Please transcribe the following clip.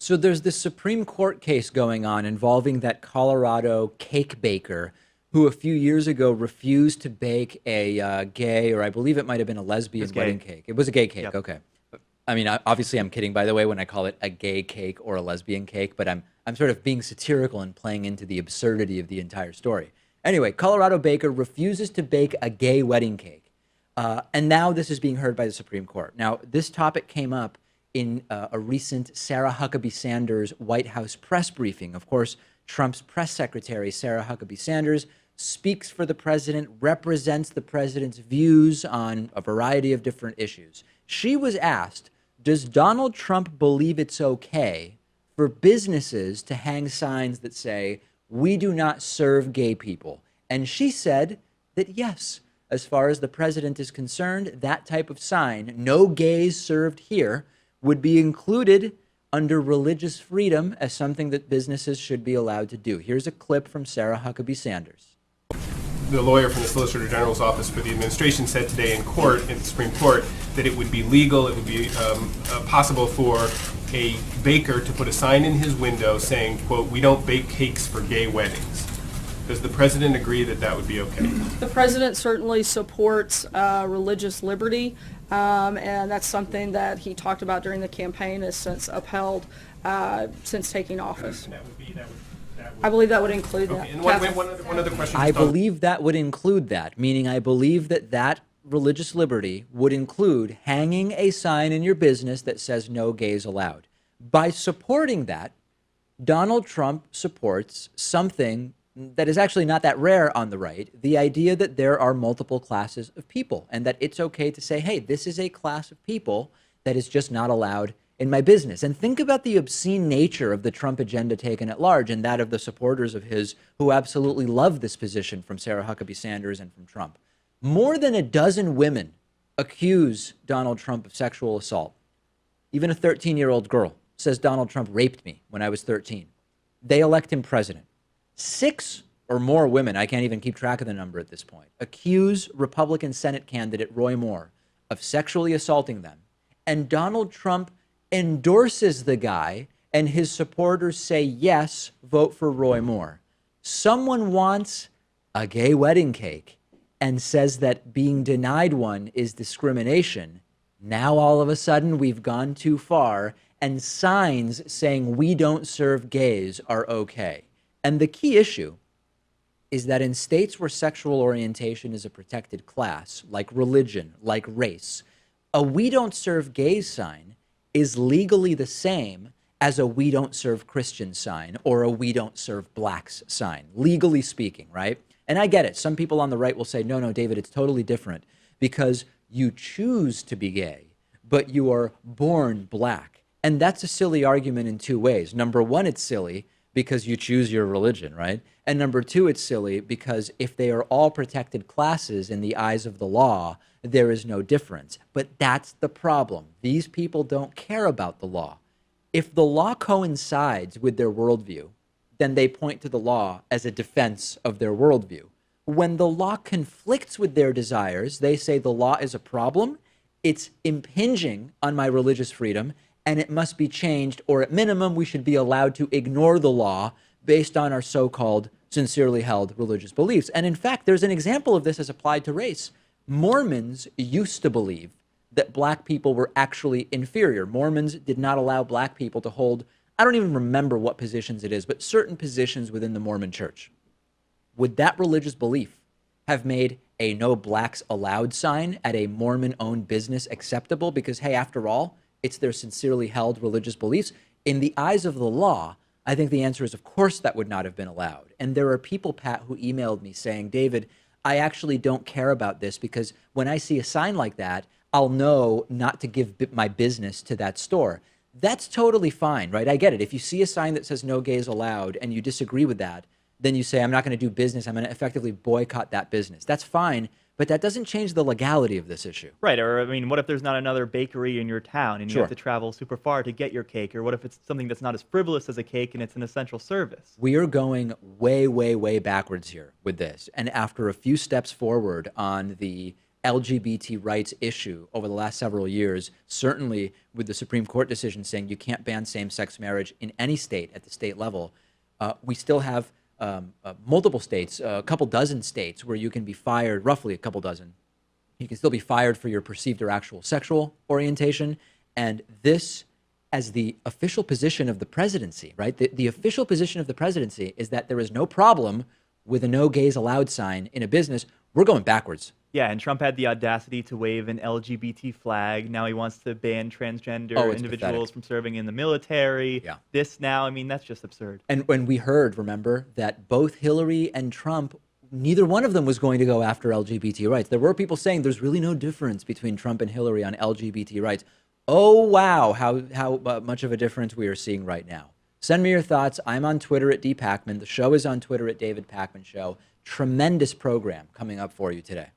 So there's this Supreme Court case going on involving that Colorado cake baker who a few years ago refused to bake a gay, or I believe it might have been a lesbian It's wedding gay. cake. It was a gay cake. Yep. Okay. I mean, obviously, I'm kidding, by the way, when I call it a gay cake or a lesbian cake, but I'm sort of being satirical and playing into the absurdity of the entire story. Anyway, Colorado baker refuses to bake a gay wedding cake, and now this is being heard by the Supreme Court. Now, this topic came up in a recent Sarah Huckabee Sanders White House press briefing. Of course, Trump's press secretary, Sarah Huckabee Sanders, speaks for the president, represents the president's views on a variety of different issues. She was asked, does Donald Trump believe it's okay for businesses to hang signs that say, we do not serve gay people? And she said that yes, as far as the president is concerned, that type of sign, no gays served here, would be included under religious freedom as something that businesses should be allowed to do. Here's a clip from Sarah Huckabee Sanders. The lawyer from the Solicitor General's office for the administration said today in court, in the Supreme Court, that it would be legal, it would be possible for a baker to put a sign in his window saying, quote, we don't bake cakes for gay weddings. Does the president agree that that would be okay? The president certainly supports religious liberty, and that's something that he talked about during the campaign, has since upheld since taking office. I believe that would include that. Okay, and one other question. I believe that would include that, meaning I believe that that religious liberty would include hanging a sign in your business that says no gays allowed. By supporting that, Donald Trump supports something that is actually not that rare on the right, the idea that there are multiple classes of people and that it's okay to say, hey, this is a class of people that is just not allowed in my business. And think about the obscene nature of the Trump agenda taken at large and that of the supporters of his who absolutely love this position from Sarah Huckabee Sanders and from Trump. More than a dozen women accuse Donald Trump of sexual assault. Even a 13-year-old girl says Donald Trump raped me when I was 13. They elect him president. 6 or more women, I can't even keep track of the number at this point, accuse Republican Senate candidate Roy Moore of sexually assaulting them. And Donald Trump endorses the guy, and his supporters say, yes, vote for Roy Moore. Someone wants a gay wedding cake and says that being denied one is discrimination. Now, all of a sudden, we've gone too far, and signs saying we don't serve gays are okay. And the key issue is that in states where sexual orientation is a protected class, like religion, like race, a we don't serve gays sign is legally the same as a we don't serve Christians sign or a we don't serve blacks sign, legally speaking, right? And I get it. Some people on the right will say, no, no, David, it's totally different because you choose to be gay, but you are born black. And that's a silly argument in 2 ways. Number one, it's silly because you choose your religion, right? And number 2, it's silly because if they are all protected classes in the eyes of the law, there is no difference. But that's the problem. These people don't care about the law. If the law coincides with their worldview, then they point to the law as a defense of their worldview. When the law conflicts with their desires, they say the law is a problem, it's impinging on my religious freedom, and it must be changed, or at minimum, we should be allowed to ignore the law based on our so-called sincerely held religious beliefs. And in fact, there's an example of this as applied to race. Mormons used to believe that black people were actually inferior. Mormons did not allow black people to hold, I don't even remember what positions it is, but certain positions within the Mormon church. Would that religious belief have made a no blacks allowed sign at a Mormon-owned business acceptable? Because, hey, after all, it's their sincerely held religious beliefs. In the eyes of the law, I think the answer is, of course, that would not have been allowed. And there are people, Pat, who emailed me saying, David, I actually don't care about this because when I see a sign like that, I'll know not to give my business to that store. That's totally fine, right? I get it. If you see a sign that says no gays allowed and you disagree with that, then you say, I'm not going to do business. I'm going to effectively boycott that business. That's fine. But that doesn't change the legality of this issue. Right. Or, I mean, what if there's not another bakery in your town and you Sure. have to travel super far to get your cake? Or what if it's something that's not as frivolous as a cake and it's an essential service? We are going way, way, way backwards here with this. And after a few steps forward on the LGBT rights issue over the last several years, certainly with the Supreme Court decision saying you can't ban same-sex marriage in any state at the state level, we still have multiple states, a couple dozen states where you can be fired, roughly a couple dozen. You can still be fired for your perceived or actual sexual orientation. And this, as the official position of the presidency, right? The official position of the presidency is that there is no problem with a no gays allowed sign in a business. We're going backwards. Yeah, and Trump had the audacity to wave an LGBT flag. Now he wants to ban transgender It's individuals pathetic. from serving in the military. Yeah. This now, I mean, that's just absurd. And when we heard, remember, that both Hillary and Trump, neither one of them was going to go after LGBT rights. There were people saying there's really no difference between Trump and Hillary on LGBT rights. Oh, wow, how much of a difference we are seeing right now. Send me your thoughts. I'm on Twitter at @DPakman. The show is on Twitter at David Pakman Show. Tremendous program coming up for you today.